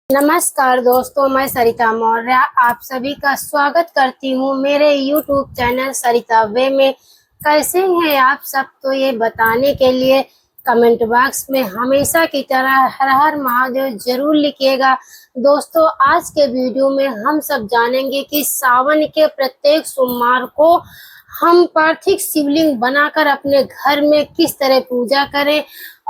नमस्कार दोस्तों, मैं सरिता मौर्य आप सभी का स्वागत करती हूँ मेरे YouTube चैनल सरिता वे में। कैसे हैं आप सब? तो ये बताने के लिए कमेंट बॉक्स में हमेशा की तरह हर हर महादेव जरूर लिखिएगा। दोस्तों, आज के वीडियो में हम सब जानेंगे कि सावन के प्रत्येक सोमवार को हम पार्थिव शिवलिंग बनाकर अपने घर में किस तरह पूजा करें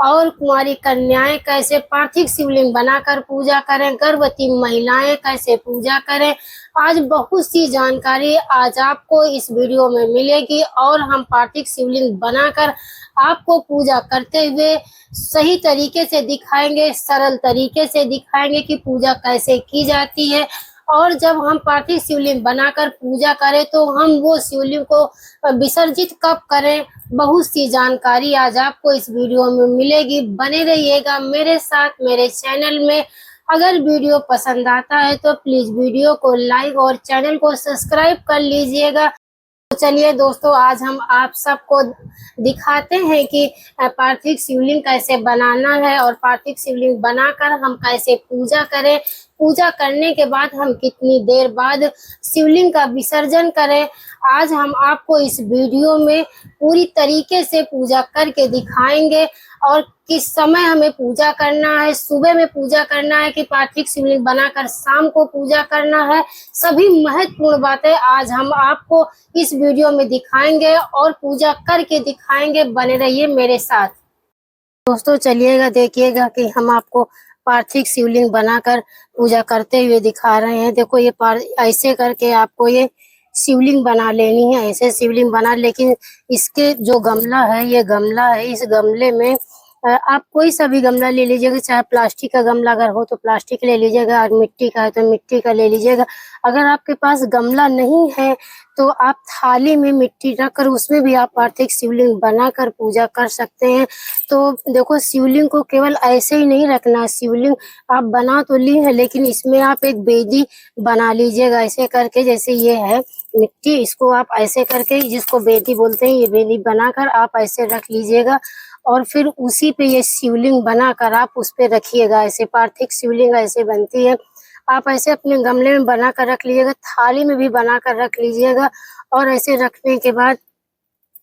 और कुंवारी कन्याएं कैसे पार्थिव शिवलिंग बनाकर पूजा करें, गर्भवती महिलाएं कैसे पूजा करें। आज बहुत सी जानकारी आज आपको इस वीडियो में मिलेगी और हम पार्थिव शिवलिंग बनाकर आपको पूजा करते हुए सही तरीके से दिखाएंगे, सरल तरीके से दिखाएंगे कि पूजा कैसे की जाती है। और जब हम पार्थिव शिवलिंग बनाकर पूजा करें तो हम वो शिवलिंग को विसर्जित कब करें, बहुत सी जानकारी आज आपको इस वीडियो में मिलेगी। बने रहिएगा मेरे साथ मेरे चैनल में। अगर वीडियो पसंद आता है तो प्लीज वीडियो को लाइक और चैनल को सब्सक्राइब कर लीजिएगा। तो चलिए दोस्तों, आज हम आप सबको दिखाते हैं कि पार्थिव शिवलिंग कैसे बनाना है और पार्थिव शिवलिंग बनाकर हम कैसे पूजा करें। पूजा करने के बाद हम कितनी देर बाद शिवलिंग का विसर्जन करें। आज हम आपको इस वीडियो में पूरी तरीके से पूजा करके दिखाएंगे और किस समय हमें पूजा करना है, सुबह में पूजा करना है कि पार्थिव शिवलिंग बनाकर शाम को पूजा करना है। सभी महत्वपूर्ण बातें आज हम आपको इस वीडियो में दिखाएंगे और पूजा करके दिखाएंगे। बने रहिए मेरे साथ। दोस्तों चलिएगा, देखिएगा कि हम आपको पार्थिव शिवलिंग बनाकर पूजा करते हुए दिखा रहे हैं। देखो ये ऐसे करके आपको ये शिवलिंग बना लेनी है, ऐसे शिवलिंग बना। लेकिन इसके जो गमला है, ये गमला है, इस गमले में आप कोई सा भी गमला ले लीजिएगा, चाहे प्लास्टिक का गमला अगर हो तो प्लास्टिक ले लीजिएगा और मिट्टी का है तो मिट्टी का ले लीजिएगा। अगर आपके पास गमला नहीं है तो आप थाली में मिट्टी रखकर उसमें भी आप पार्थिव शिवलिंग बनाकर पूजा कर सकते हैं। तो देखो, शिवलिंग को केवल ऐसे ही नहीं रखना। शिवलिंग आप बना तो ली है, लेकिन इसमें आप एक बेदी बना लीजिएगा ऐसे करके। जैसे ये है मिट्टी, इसको आप ऐसे करके, जिसको बेदी बोलते हैं, ये बेदी बनाकर आप ऐसे रख लीजिएगा और फिर उसी पे ये शिवलिंग बनाकर आप उस पे रखिएगा। ऐसे पार्थिव शिवलिंग ऐसे बनती है। आप ऐसे अपने गमले में बना कर रख लीजिएगा, थाली में भी बना कर रख लीजिएगा। और ऐसे रखने के बाद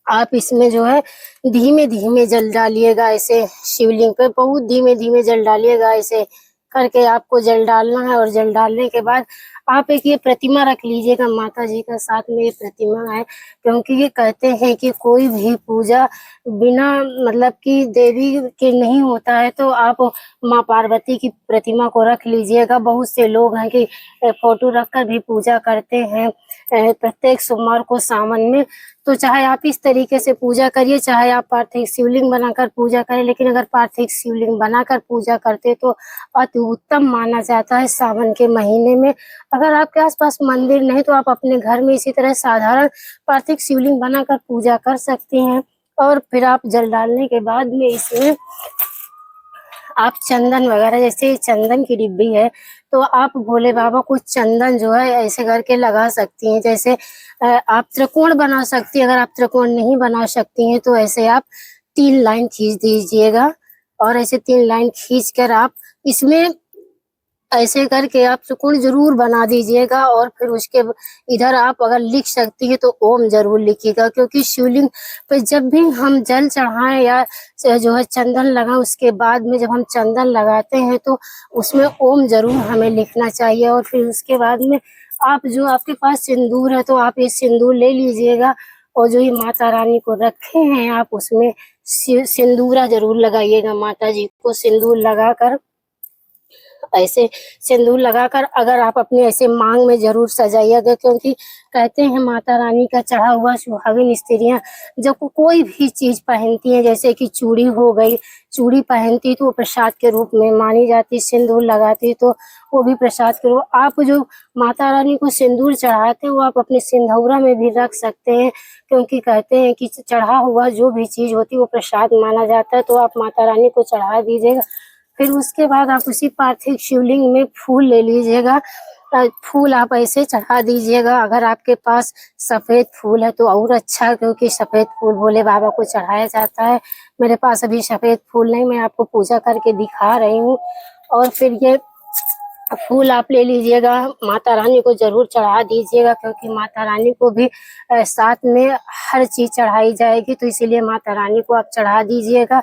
आप इसमें जो है धीमे धीमे जल डालिएगा। ऐसे शिवलिंग पे बहुत धीमे धीमे जल डालिएगा। ऐसे करके आपको जल डालना है और जल डालने के बाद आप एक ये प्रतिमा रख लीजिएगा। माता जी का साथ में ये प्रतिमा है, क्योंकि ये कहते हैं कि कोई भी पूजा बिना मतलब कि देवी के नहीं होता है। तो आप माँ पार्वती की प्रतिमा को रख लीजिएगा। बहुत से लोग हैं कि फोटो रखकर भी पूजा करते हैं प्रत्येक सोमवार को सावन में। तो चाहे आप इस तरीके से पूजा करिए, चाहे आप पार्थिव शिवलिंग बनाकर पूजा करें, लेकिन अगर पार्थिव शिवलिंग बनाकर पूजा करते तो अति उत्तम माना जाता है सावन के महीने में। अगर आपके आसपास मंदिर नहीं तो आप अपने घर में इसी तरह साधारण पार्थिव शिवलिंग बनाकर पूजा कर सकती हैं। और फिर आप जल डालने के बाद में इसमें आप चंदन वगैरह, जैसे चंदन की डिब्बी है तो आप भोले बाबा को चंदन जो है ऐसे करके लगा सकती हैं। जैसे आप त्रिकोण बना सकती हैं। अगर आप त्रिकोण नहीं बना सकती हैं तो ऐसे आप 3 लाइन खींच दीजिएगा और ऐसे 3 लाइन खींच कर आप इसमें ऐसे करके आप त्रिकोण जरूर बना दीजिएगा। और फिर उसके इधर आप अगर लिख सकती है तो ओम जरूर लिखिएगा, क्योंकि शिवलिंग पे जब भी हम जल चढ़ाएं या जो है चंदन लगाएं, उसके बाद में जब हम चंदन लगाते हैं तो उसमें ओम जरूर हमें लिखना चाहिए। और फिर उसके बाद में आप जो आपके पास सिंदूर है तो आप ये सिंदूर ले लीजिएगा और जो ये माता रानी को रखे हैं आप उसमें सिंदूरा जरूर लगाइएगा। माता जी को सिंदूर लगाकर, ऐसे सिंदूर लगाकर अगर आप अपने ऐसे मांग में जरूर सजाइएगा, क्योंकि कहते हैं माता रानी का चढ़ा हुआ सुहागिन स्त्रियां जब कोई भी चीज पहनती हैं, जैसे कि चूड़ी हो गई, चूड़ी पहनती तो वो प्रसाद के रूप में मानी जाती, सिंदूर लगाती तो वो भी प्रसाद के रूप। आप जो माता रानी को सिंदूर चढ़ाते हैं वो आप अपने सिंधौरा में भी रख सकते हैं, क्योंकि कहते हैं कि चढ़ा हुआ जो भी चीज होती है वो प्रसाद माना जाता है। तो आप माता रानी को चढ़ा दीजिएगा। फिर उसके बाद आप उसी पार्थिव शिवलिंग में फूल ले लीजिएगा। फूल आप ऐसे चढ़ा दीजिएगा। अगर आपके पास सफेद फूल है तो और अच्छा, क्योंकि सफेद फूल भोले बाबा को चढ़ाया जाता है। मेरे पास अभी सफेद फूल नहीं, मैं आपको पूजा करके दिखा रही हूँ। और फिर ये फूल आप ले लीजिएगा, माता रानी को जरूर चढ़ा दीजिएगा, क्योंकि माता रानी को भी साथ में हर चीज चढ़ाई जाएगी, तो इसीलिए माता रानी को आप चढ़ा दीजिएगा।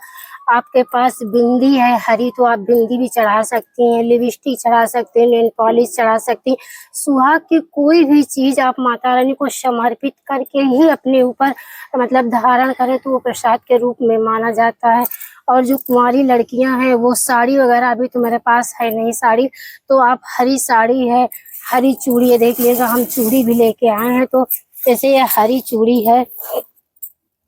आपके पास बिंदी है हरी, तो आप बिंदी भी चढ़ा सकती हैं, लिपस्टिक चढ़ा सकते हैं, नेल पॉलिश चढ़ा सकती हैं। सुहाग की कोई भी चीज आप माता रानी को समर्पित करके ही अपने ऊपर मतलब धारण करें तो वो प्रसाद के रूप में माना जाता है। और जो कुंवारी लड़कियां हैं वो साड़ी वगैरह, अभी तो मेरे पास है नहीं साड़ी, तो आप हरी साड़ी है, हरी चूड़ी है, देख लीजिएगा हम चूड़ी भी लेके आए हैं, तो जैसे ये हरी चूड़ी है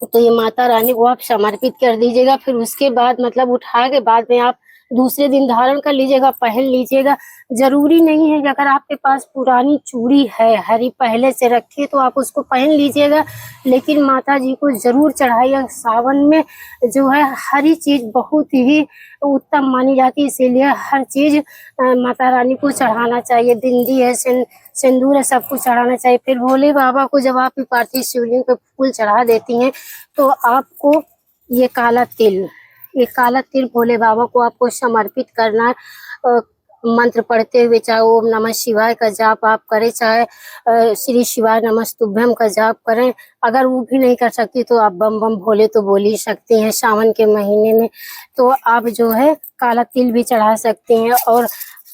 तो ये माता रानी को आप समर्पित कर दीजिएगा। फिर उसके बाद मतलब उठा के बाद में आप दूसरे दिन धारण कर लीजिएगा, पहन लीजिएगा। जरूरी नहीं है कि अगर आपके पास पुरानी चूड़ी है हरी पहले से रखी है तो आप उसको पहन लीजिएगा, लेकिन माता जी को जरूर चढ़ाइएगा। सावन में जो है हरी चीज बहुत ही उत्तम मानी जाती है, इसीलिए हर चीज माता रानी को चढ़ाना चाहिए। बिंदी है, सिंदूर है, सब कुछ चढ़ाना चाहिए। फिर भोले बाबा को जब आप पार्थिव शिवलिंग पे फूल चढ़ा देती हैं तो आपको ये काला तिल, ये काला तिल भोले बाबा को आपको समर्पित करना है। मंत्र पढ़ते हुए, चाहे ओम नमः शिवाय का जाप आप करें, चाहे श्री शिवाय नमस्तुभ्यम का जाप करें। अगर वो भी नहीं कर सकती तो आप बम बम भोले तो बोल ही सकती हैं सावन के महीने में। तो आप जो है काला तिल भी चढ़ा सकती हैं। और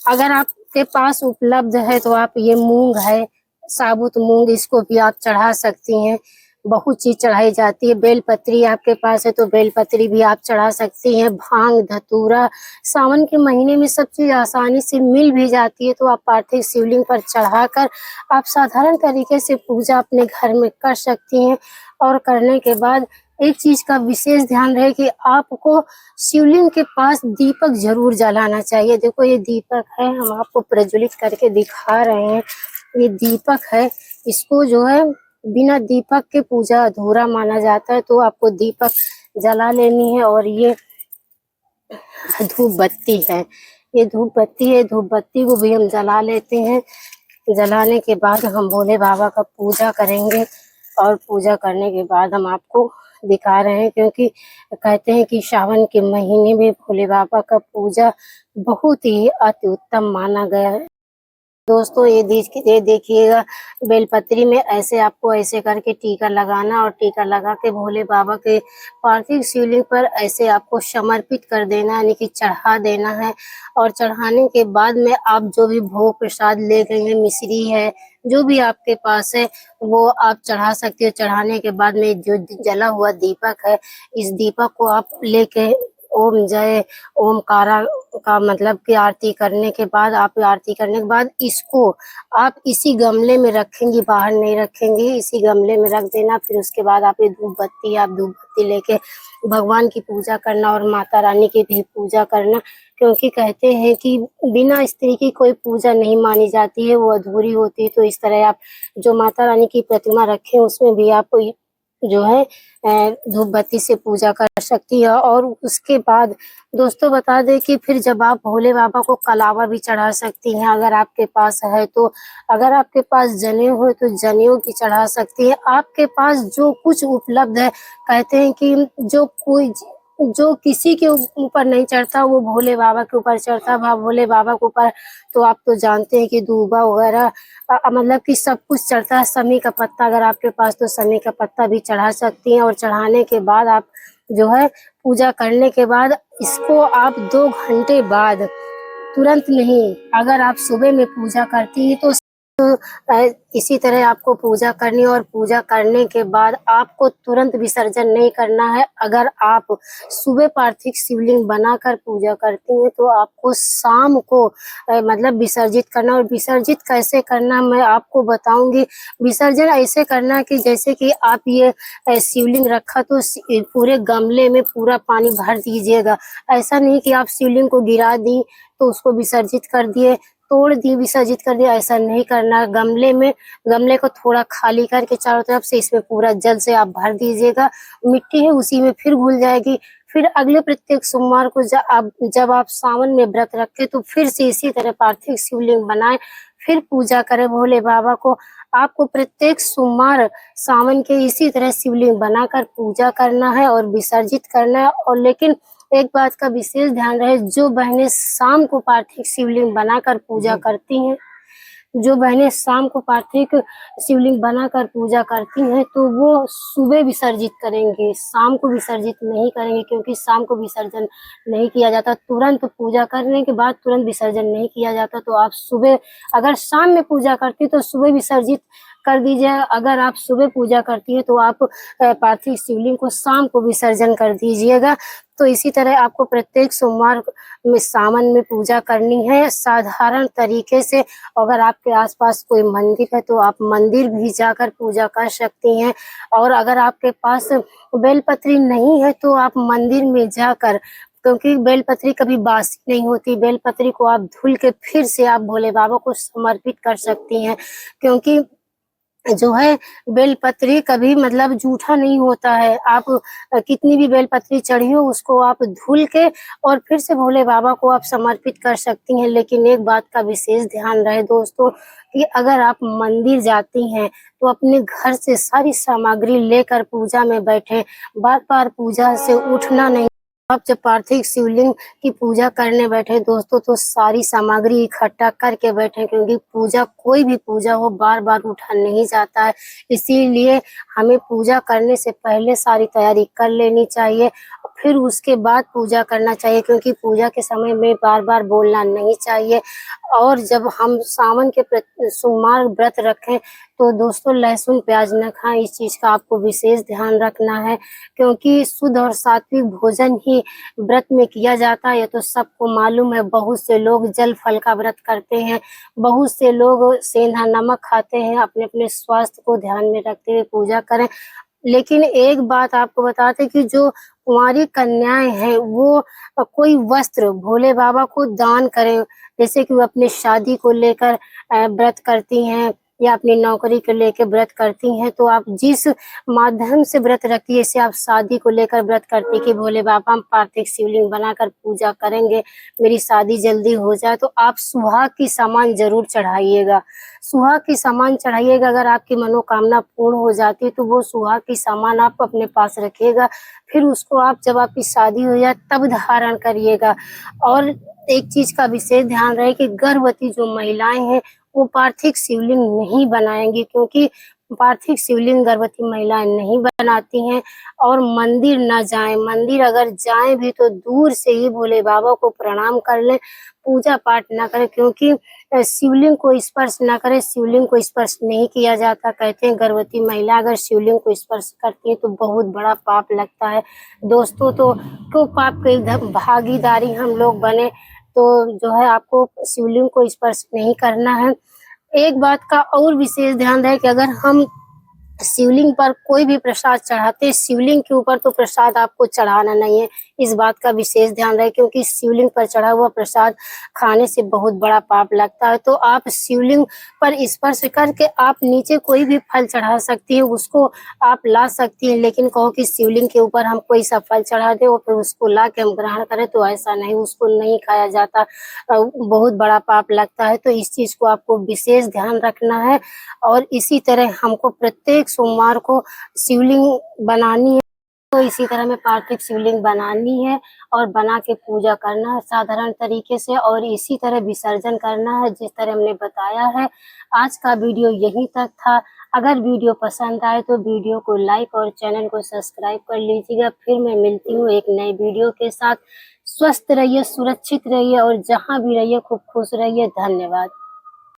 अगर आपके पास उपलब्ध है तो आप ये मूंग है, साबुत मूंग, इसको भी आप चढ़ा सकती हैं। बहुत चीज चढ़ाई जाती है। बेलपत्री आपके पास है तो बेलपत्री भी आप चढ़ा सकती हैं। भांग धतूरा, सावन के महीने में सब चीज आसानी से मिल भी जाती है, तो आप पार्थिव शिवलिंग पर चढ़ाकर आप साधारण तरीके से पूजा अपने घर में कर सकती हैं। और करने के बाद एक चीज का विशेष ध्यान रहे कि आपको शिवलिंग के पास दीपक जरूर जलाना चाहिए। देखो ये दीपक है, हम आपको प्रज्वलित करके दिखा रहे हैं। ये दीपक है, इसको जो है बिना दीपक के पूजा अधूरा माना जाता है, तो आपको दीपक जला लेनी है। और ये धूप बत्ती है, ये धूप बत्ती है, धूप बत्ती को भी हम जला लेते हैं। जलाने के बाद हम भोले बाबा का पूजा करेंगे, और पूजा करने के बाद हम आपको दिखा रहे हैं, क्योंकि कहते हैं कि सावन के महीने में भोले बाबा का पूजा बहुत ही अति उत्तम माना गया है। दोस्तों ये देखिएगा, बेलपत्री में ऐसे आपको ऐसे करके टीका लगाना, और टीका लगा के भोले बाबा के पार्थिव शिवलिंग पर ऐसे आपको समर्पित कर देना, यानी कि चढ़ा देना है। और चढ़ाने के बाद में आप जो भी भोग प्रसाद ले गए हैं, मिश्री है, जो भी आपके पास है वो आप चढ़ा सकते हो। चढ़ाने के बाद में जो जला हुआ दीपक है, इस दीपक को आप लेके ओम जय ओमकारा का मतलब कि आरती करने के बाद, आप आरती करने के बाद इसको आप इसी गमले में रखेंगी, बाहर नहीं रखेंगी, इसी गमले में रख देना। फिर उसके बाद आप ये धूप बत्ती लेके भगवान की पूजा करना और माता रानी की भी पूजा करना, क्योंकि कहते हैं कि बिना स्त्री की कोई पूजा नहीं मानी जाती है, वो अधूरी होती है। तो इस तरह आप जो माता रानी की प्रतिमा रखें उसमें भी आप जो है धूप बत्ती से पूजा कर सकती है। और उसके बाद दोस्तों बता दें कि फिर जब आप भोले बाबा को कलावा भी चढ़ा सकती हैं, अगर आपके पास है तो। अगर आपके पास जनेऊ हो तो जनेऊ भी चढ़ा सकती है। आपके पास जो कुछ उपलब्ध है, कहते हैं कि जो किसी के ऊपर नहीं चढ़ता वो भोले बाबा के ऊपर चढ़ता है। भोले बाबा के ऊपर तो आप तो जानते हैं कि दूबा वगैरह मतलब कि सब कुछ चढ़ता है। समी का पत्ता अगर आपके पास तो समी का पत्ता भी चढ़ा सकती हैं। और चढ़ाने के बाद आप जो है पूजा करने के बाद इसको आप 2 घंटे बाद, तुरंत नहीं, अगर आप सुबह में पूजा करती है तो इसी तरह आपको पूजा करनी है। और पूजा करने के बाद आपको तुरंत विसर्जन नहीं करना है। अगर आप सुबह पार्थिव शिवलिंग बनाकर पूजा करती हैं तो आपको शाम को मतलब विसर्जित करना। और विसर्जित कैसे करना मैं आपको बताऊंगी। विसर्जन ऐसे करना कि जैसे कि आप ये शिवलिंग रखा तो पूरे गमले में पूरा पानी भर दीजिएगा। ऐसा नहीं कि आप शिवलिंग को गिरा दी तो उसको विसर्जित कर दिए, तोड़ दी विसर्जित कर दिया, ऐसा नहीं करना। गमले को थोड़ा खाली करके चारों तरफ से इसमें पूरा जल से आप भर दीजिएगा। मिट्टी है उसी में फिर घुल जाएगी। फिर अगले प्रत्येक सोमवार को जब आप सावन में व्रत रखें तो फिर से इसी तरह पार्थिव शिवलिंग बनाए, फिर पूजा करें भोले बाबा को। आपको प्रत्येक सोमवार सावन के इसी तरह शिवलिंग बनाकर पूजा करना है और विसर्जित करना है। और लेकिन एक बात का विशेष ध्यान रहे, जो बहनें शाम को पार्थिव शिवलिंग बनाकर पूजा करती हैं, जो बहनें शाम को पार्थिव शिवलिंग बनाकर पूजा करती हैं, तो वो सुबह विसर्जित करेंगे, शाम को विसर्जित नहीं करेंगे, क्योंकि शाम को विसर्जन नहीं किया जाता। तुरंत पूजा करने के बाद तुरंत विसर्जन नहीं किया जाता। तो आप सुबह, अगर शाम में पूजा करती तो सुबह विसर्जित कर दीजिए। अगर आप सुबह पूजा करती है तो आप पार्थिव शिवलिंग को शाम को विसर्जन कर दीजिएगा। तो इसी तरह आपको प्रत्येक सोमवार में सावन में पूजा करनी है साधारण तरीके से। अगर आपके आसपास कोई मंदिर है तो आप मंदिर भी जाकर पूजा कर सकती हैं, और अगर आपके पास बेलपत्री नहीं है तो आप मंदिर में जाकर, क्योंकि बेलपत्री कभी बासी नहीं होती, बेलपत्री को आप धुल के फिर से आप भोले बाबा को समर्पित कर सकती हैं, क्योंकि जो है बेलपत्री कभी मतलब जूठा नहीं होता है। आप कितनी भी बेलपत्री चढ़ी हो उसको आप धुल के और फिर से भोले बाबा को आप समर्पित कर सकती हैं। लेकिन एक बात का विशेष ध्यान रहे दोस्तों, कि अगर आप मंदिर जाती हैं तो अपने घर से सारी सामग्री लेकर पूजा में बैठें, बार बार पूजा से उठना नहीं। आप जब पार्थिव शिवलिंग की पूजा करने बैठे दोस्तों तो सारी सामग्री इकट्ठा करके बैठे, क्योंकि पूजा कोई भी पूजा हो बार बार उठा नहीं जाता है। इसीलिए हमें पूजा करने से पहले सारी तैयारी कर लेनी चाहिए, फिर उसके बाद पूजा करना चाहिए, क्योंकि पूजा के समय में बार बार बोलना नहीं चाहिए। और जब हम सावन के सोमवार व्रत रखें तो दोस्तों लहसुन प्याज न खाएं, इस चीज का आपको विशेष ध्यान रखना है, क्योंकि शुद्ध और सात्विक भोजन ही व्रत में किया जाता है। ये तो सबको मालूम है। बहुत से लोग जल फल का व्रत करते हैं, बहुत से लोग सेंधा नमक खाते हैं। अपने अपने स्वास्थ्य को ध्यान में रखते हुए पूजा करें। लेकिन एक बात आपको बताते कि जो कुंवारी कन्याएं हैं वो कोई वस्त्र भोले बाबा को दान करें, जैसे कि वो अपनी शादी को लेकर व्रत करती हैं या अपनी नौकरी को लेकर व्रत करती हैं, तो आप जिस माध्यम से व्रत रखती है, जैसे आप शादी को लेकर व्रत करती कि भोले बाबा हम पार्थिव शिवलिंग बनाकर पूजा करेंगे, मेरी शादी जल्दी हो जाए, तो आप सुहाग की सामान जरूर चढ़ाइएगा। सुहाग की सामान चढ़ाइएगा। अगर आपकी मनोकामना पूर्ण हो जाती है तो वो सुहाग की सामान आप अपने पास रखिएगा, फिर उसको आप जब आपकी शादी हो जाए तब धारण करिएगा। और एक चीज का विशेष ध्यान रहे कि गर्भवती जो महिलाएं हैं वो पार्थिव शिवलिंग नहीं बनाएंगी, क्योंकि पार्थिव शिवलिंग गर्भवती महिलाएं नहीं बनाती हैं। और मंदिर न जाएं, मंदिर अगर जाएं भी तो दूर से ही भोले बाबा को प्रणाम कर लें, पूजा पाठ ना करें, क्योंकि शिवलिंग को स्पर्श ना करें। शिवलिंग को स्पर्श नहीं किया जाता। कहते हैं गर्भवती महिला अगर शिवलिंग को स्पर्श करती है तो बहुत बड़ा पाप लगता है दोस्तों। तो क्यों पाप के भागीदारी हम लोग बने, तो जो है आपको शिवलिंग को स्पर्श नहीं करना है। एक बात का और विशेष ध्यान रहे कि अगर हम शिवलिंग पर कोई भी प्रसाद चढ़ाते, शिवलिंग के ऊपर तो प्रसाद आपको चढ़ाना नहीं है। इस बात का विशेष ध्यान रहे, क्योंकि शिवलिंग पर चढ़ा हुआ प्रसाद खाने से बहुत बड़ा पाप लगता है। तो आप शिवलिंग पर स्पर्श करके आप नीचे कोई भी फल चढ़ा सकती है, उसको आप ला सकती है। लेकिन कहो कि शिवलिंग के ऊपर हम कोई सा फल चढ़ा दे और फिर उसको ला के हम ग्रहण करें, तो ऐसा नहीं, उसको नहीं खाया जाता, बहुत बड़ा पाप लगता है। तो इस चीज को आपको विशेष ध्यान रखना है। और इसी तरह हमको प्रत्येक सोमवार को शिवलिंग बनानी है, तो इसी तरह में पार्थिव शिवलिंग बनानी है और बना के पूजा करना है साधारण तरीके से, और इसी तरह विसर्जन करना है जिस तरह हमने बताया है। आज का वीडियो यहीं तक था। अगर वीडियो पसंद आए तो वीडियो को लाइक और चैनल को सब्सक्राइब कर लीजिएगा। फिर मैं मिलती हूँ एक नए वीडियो के साथ। स्वस्थ रहिए, सुरक्षित रहिए और जहाँ भी रहिए खूब खुश रहिए। धन्यवाद।